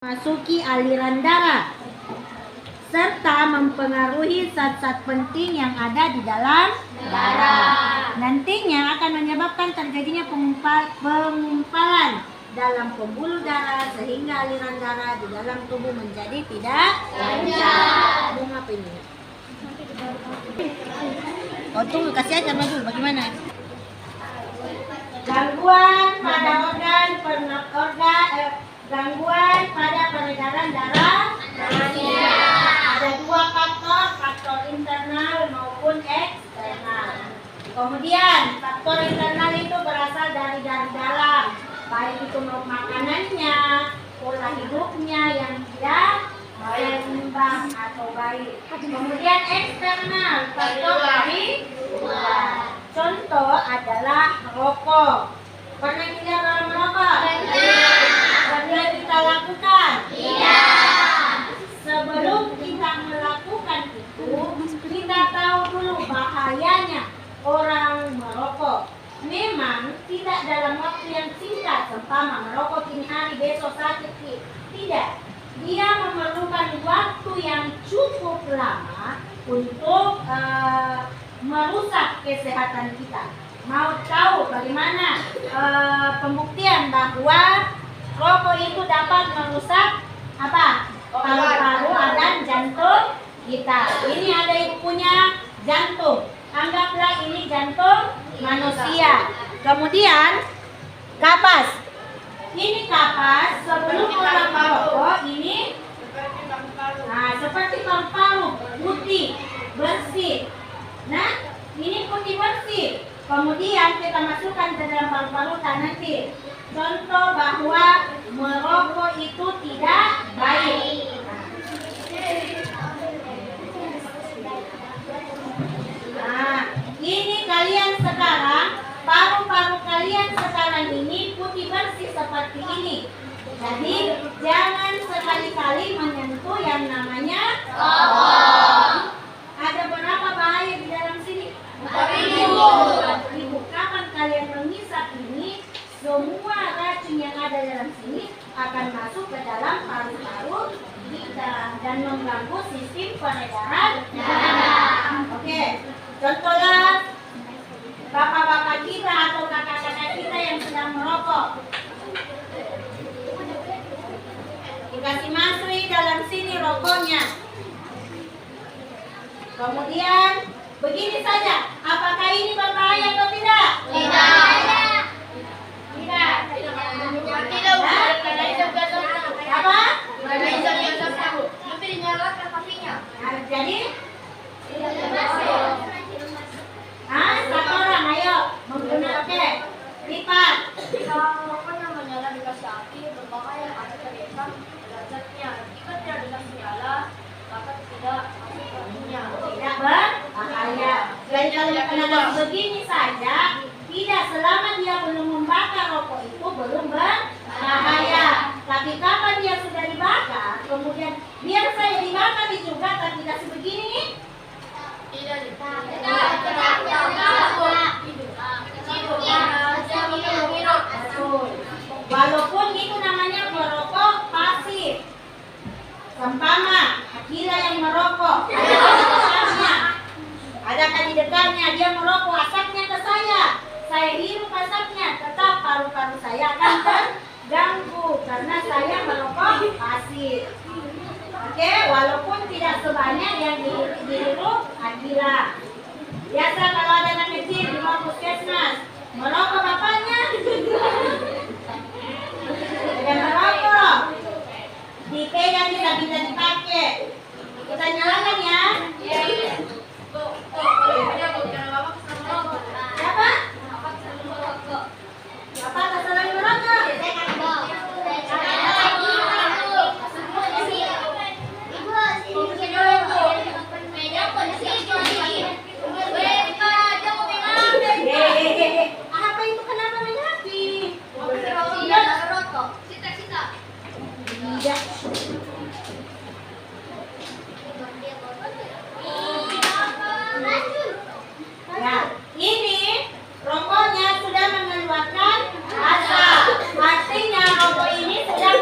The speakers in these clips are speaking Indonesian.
Masuki aliran darah serta mempengaruhi zat-zat penting yang ada di dalam darah. Nantinya akan menyebabkan terjadinya pengumpalan dalam pembuluh darah sehingga aliran darah di dalam tubuh menjadi tidak lancar. Bunga apa ini? Oh, tunggu, kasih aja dulu. Bagaimana? Gangguan pada gangguan pada peredaran darah manusia. Ada dua faktor internal maupun eksternal. Kemudian faktor internal itu berasal dari dalam, baik itu makanannya, pola hidupnya yang tidak seimbang atau baik. Kemudian eksternal, faktor dari luar. Contoh adalah rokok. Pernah kita merokok? Pernah kita lakukan? Tidak. Sebelum kita melakukan itu, kita tahu dulu bahayanya orang merokok. Memang tidak dalam waktu yang singkat, seumpama merokok ini hari, besok sakit. Tidak. Dia memerlukan waktu yang cukup lama untuk merusak kesehatan kita. Mau tahu bagaimana pembuktian bahwa rokok itu dapat merusak apa? Paru-paru dan jantung kita. Ini ada ibunya jantung. Anggaplah ini jantung manusia. Kemudian kapas. Ini kapas sebelum orang merokok ini seperti paru-paru putih bersih. Nah, ini putih bersih. Kemudian kita masukkan ke dalam paru-paru nanti. Contoh bahwa merokok itu tidak baik. Nah, ini kalian sekarang, paru-paru kalian sekarang ini putih bersih seperti ini. Jadi jangan sekali-kali menyentuh yang namanya rokok. Ada berapa bahaya di dalam sini? 4.000. Kapan kalian menghisap ini, semua racun yang ada dalam sini akan masuk ke dalam paru-paru kita dan mengganggu sistem peredaran darah. Oke, contohnya bapak-bapak kita atau kakak-kakak kita yang sedang merokok. Dikasih masuk dalam sini rokoknya. Kemudian begini saja, apakah ini berbahaya atau tidak? Tidak. Tidak. Apa? Tapi dinyalakan apinya. Jadi? Satu orang, ayo menggunakan. Oke, lipat. Kalau rokoknya menyala dikasih api, berbahaya ada terlihat derajatnya. Jika tidak dikasih nyala, maka tidak masuk ke minyak. Tidak berbahaya. Dan kalau kena begini saja, tidak, selama dia belum membakar rokok itu belum berbahaya. Tapi kapan dia sudah dibakar, kemudian biar saya dibakar juga tapi kasih begini, Tidak. walaupun itu namanya merokok pasif. Sempama Akila yang merokok, adakah di dekatnya dia merokok, asapnya ke saya hirup asapnya, tetap paru-paru saya akan terganggu karena saya merokok pasif. Oke, walaupun tidak sebanyak yang dihirup Akila. Biasa kalau ada anak kecil di bawah puskesmas merokok bapaknya, dan merokok dipegang tidak bisa dipakai. Kita nyalakan ya. Siapa? Bapak kesalahan merokok. Apa itu, kenapa main api? Tidak. Ya, ini rokoknya sudah mengeluarkan asap. Artinya rokok ini sudah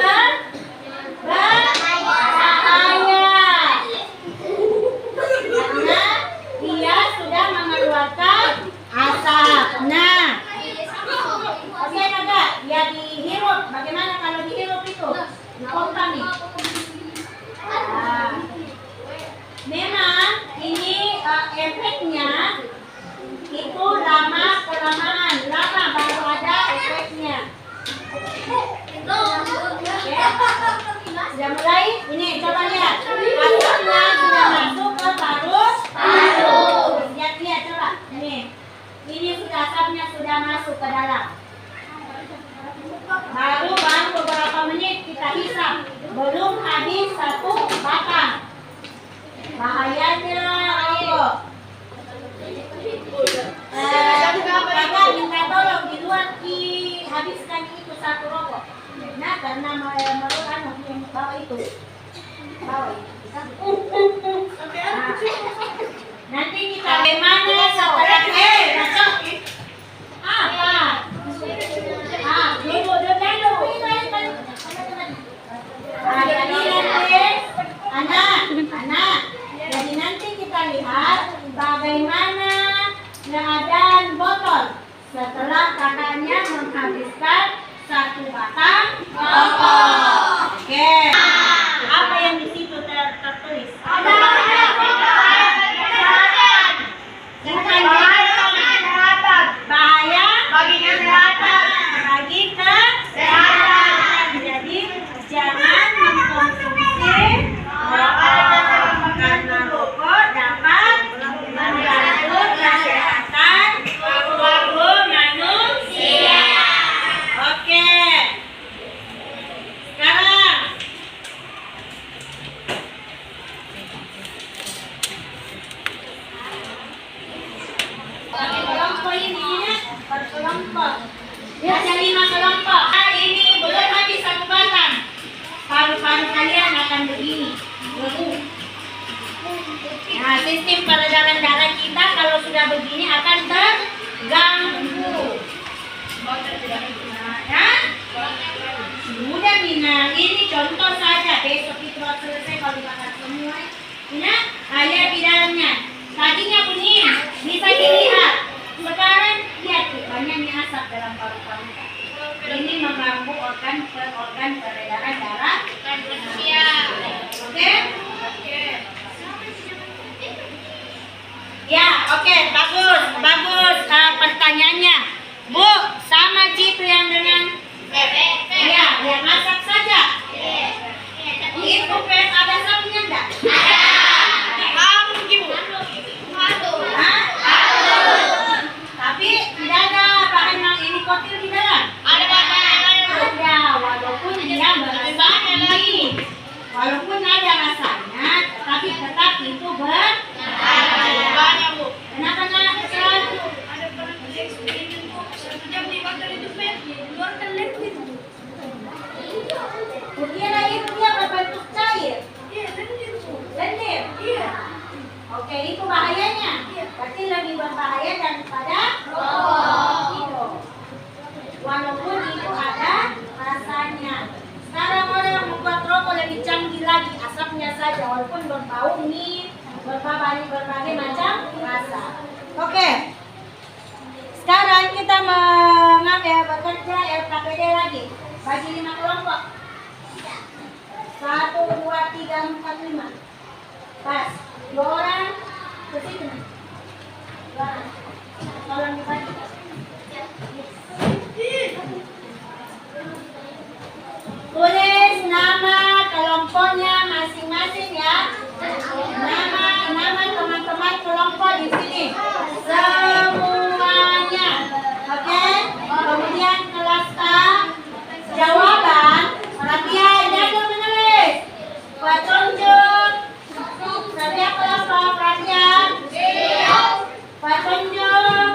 Sudah mulai? Ini coba lihat. Asapnya sudah masuk ke parut. Lihat coba. Ini sudah asapnya sudah masuk ke dalam. Baru beberapa menit kita hisap. Belum habis satu batang. Bahayanya rokok. Kakak minta tolong di luar dihabiskan itu satu rokok. Nah, karena merupakan bawa itu. Nanti kita bagaimana setelah apa? Dulu. Jadi nanti anak. Jadi nanti kita lihat bagaimana keadaan botol setelah kakaknya menghabiskan satu batang rokok. Oke. Apa yang di situ tertulis? Bahaya bagi kesehatan. Jadi jangan mengkonsumsi rokok karena rokok dapat mengganggu kesehatan tubuh manusia. Oke. Sekarang kelompok ini berkelompok. Ada 5 kelompok. Ini belum habis satu batang. Paru-paru kalian akan begini. Nah, sistem peredaran darah kita kalau sudah begini akan terganggu. Ya? Sudah Mina, ini contoh saja. Besok itu selesai kalau dimakan semua. Mina, lihat di dalamnya. Tadinya bening, bisa dilihat. Sekarang lihat tuh, banyak asap dalam paru-paru. Ini mengganggu organ peredaran darah manusia. Oke? Ya, oke, bagus. Pertanyaannya, Bu, sama Citu yang dengan ya, yang masak saja. Itu pes ada sapinya enggak? Tapi tidak ada bahan yang ini kotil di dalam. Ada, walaupun dia berasa ini, walaupun ada rasanya, tapi tetap itu berbahaya. Kenapa nggak selalu? Kukira itu dia berbentuk cair. Lendir. Oke, itu bahayanya. Berarti lebih berbahaya daripada rokok. Walaupun itu ada rasanya. Sekarang orang membuat rokok lebih canggih lagi, asapnya saja, walaupun berbau nih, berbagai macam rasa. Oke. Sekarang kita bekerja LKPD lagi. Bagi 5 kelompok. 1, 2, 3, 4, 5. Pas. 2 orang ke situ. 2 orang. Tolong dibagi. Tulis nama kelompoknya masing-masing ya. Nama teman-teman kelompok di sini. Semuanya. Oke? Kemudian kelas A jawaban. Perhatian, jago menulis. Petunjuk. Setiap kelompok perhatian. Petunjuk.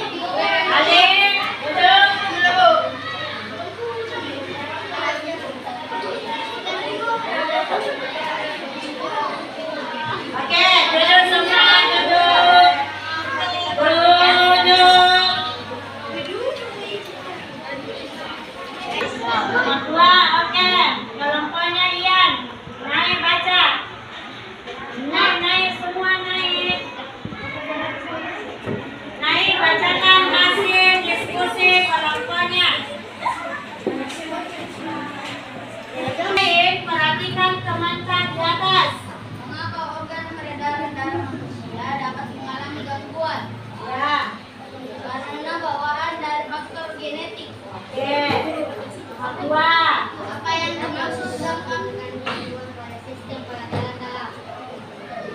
Adik, duduk dulu. Oke, duduk semua, duduk. Duduk. Nomor 2, oke. Kelompoknya Ian. Naik baca. Naik semua naik. Naik bacakan hasil diskusi kelompoknya. Naik perhatikan teman-teman di atas. Mengapa organ peredaran darah manusia dapat mengalami gangguan? Ya, Karena bawaan dari faktor genetik. oke. Nomor 2. Apa yang dimaksud dengan gangguan pada sistem peredaran darah?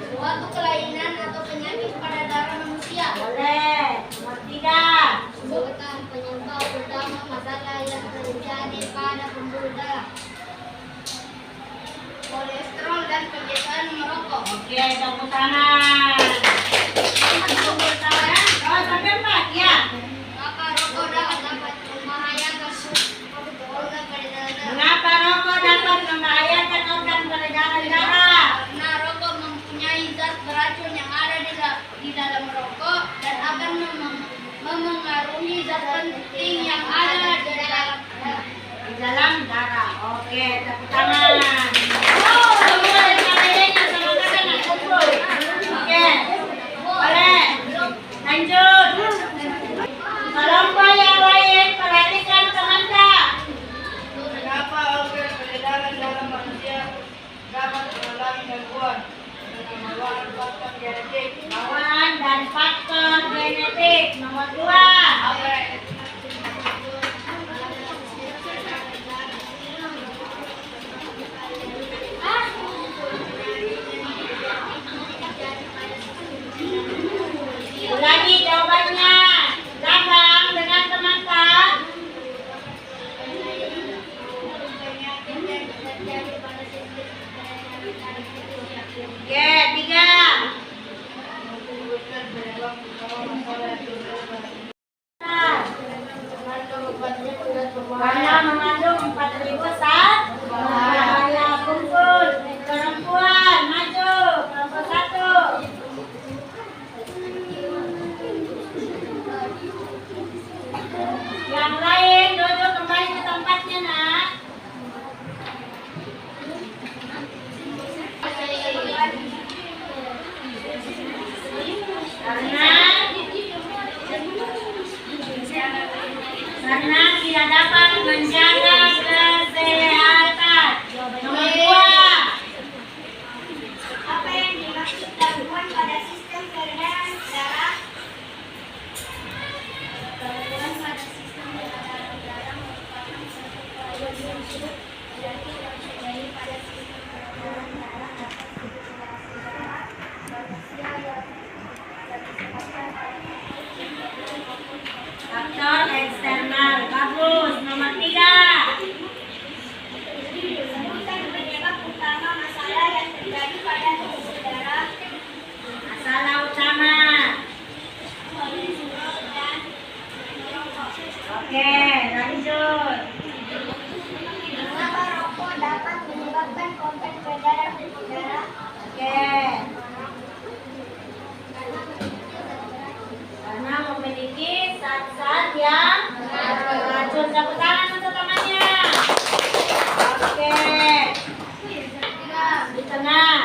Suatu kelainan atau penyakit pada darah manusia. Boleh. Nomor 3. Bukan penyebab utama masalah yang terjadi pada pembuluh darah. Kolesterol dan kebiasaan merokok. Oke, tepuk tangan. Tepuk tangan. Oh, sampai 4 ya. Maka rokok dapat membahayakan organ peredaran darah. Mengapa rokok dapat membahayakan organ peredaran darah? Karena rokok mempunyai zat beracun yang ada di dalam rokok dan akan memengaruhi zat penting yang ada di dalam darah. Di dalam darah. Oke, tepuk tangan. Semua dengan adanya sama kakaknya kumpul. Oke, boleh. Lanjut. Kelompok yang lain perhatikan teman-teman. Kenapa organ peredaran darah manusia dapat mengalami gangguan dengan bawaan faktor genetik? Bawaan dan faktor genetik. Nomor 2. Ulangi jawabannya. Gampang dengan teman-teman. Oke, 3. Karena mengandung 4.000 zat berbahaya. Kumpul. Perempuan maju. Kelompok 1. Yang lain duduk kembali ke tempatnya, nak. Karena tidak dapat menjaga kesehatan. Nomor 2. Apa yang dimaksud gangguan pada sistem peredaran darah? Gangguan pada sistem peredaran darah merupakan suatu kelainan yang sulit terjadi yang terjadi pada sistem peredaran darah dapat dideteksi manusia yang disebabkan oleh Faktor eksternal. Bagus. Nomor 3. sebutkan penyebab utama masalah yang terjadi pada pembuluh darah. Masalah utama. Oke, lanjut. Mengapa rokok dapat menyebabkan organ peredaran darah? Oke. Karena memiliki zat-zat yang beracun. Tepuk tangan untuk temannya. Oke. Di tengah.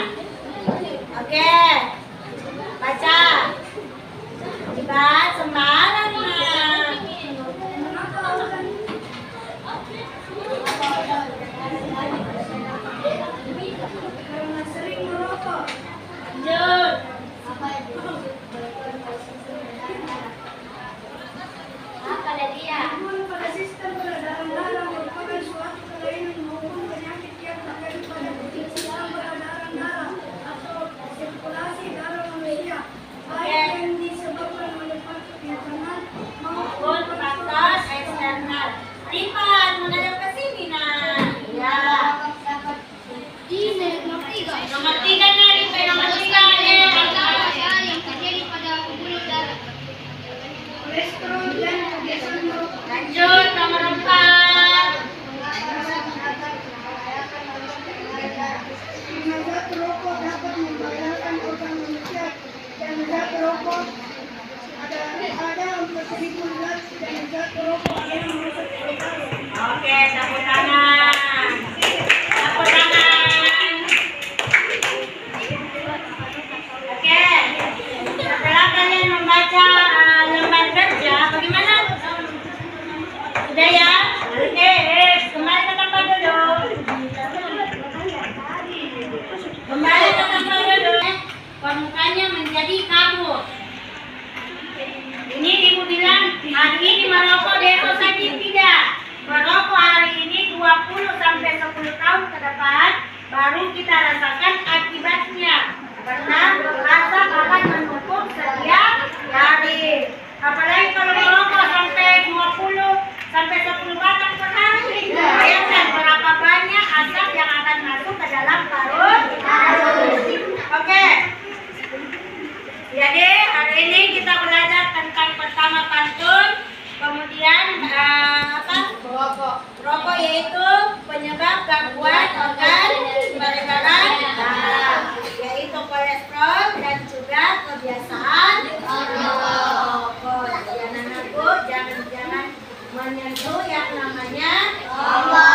Oke, tepuk tangan. Tepuk tangan. Oke. Setelah kalian membaca lembar kerja, bagaimana? Sudah ya? Oke, kembali ke tempat duduk. Kembali ke tempat duduk. Permukaannya menjadi kabut. Ini ibu bilang hari ini merokok, besok saja tidak. Merokok hari ini 20 sampai 10 tahun ke depan baru kita rasakan akibatnya. Karena asap akan menutup setiap hari. Apalagi kalau merokok sampai 20 sampai 10 batang per hari. Bayangkan berapa banyak asap yang akan masuk ke dalam paru-paru. Oke. Jadi hari ini kita belajar tentang pertama pantun, kemudian rokok yaitu penyebab gangguan organ peredaran darah, yaitu kolesterol dan juga kebiasaan merokok. Jangan menyentuh yang namanya rokok.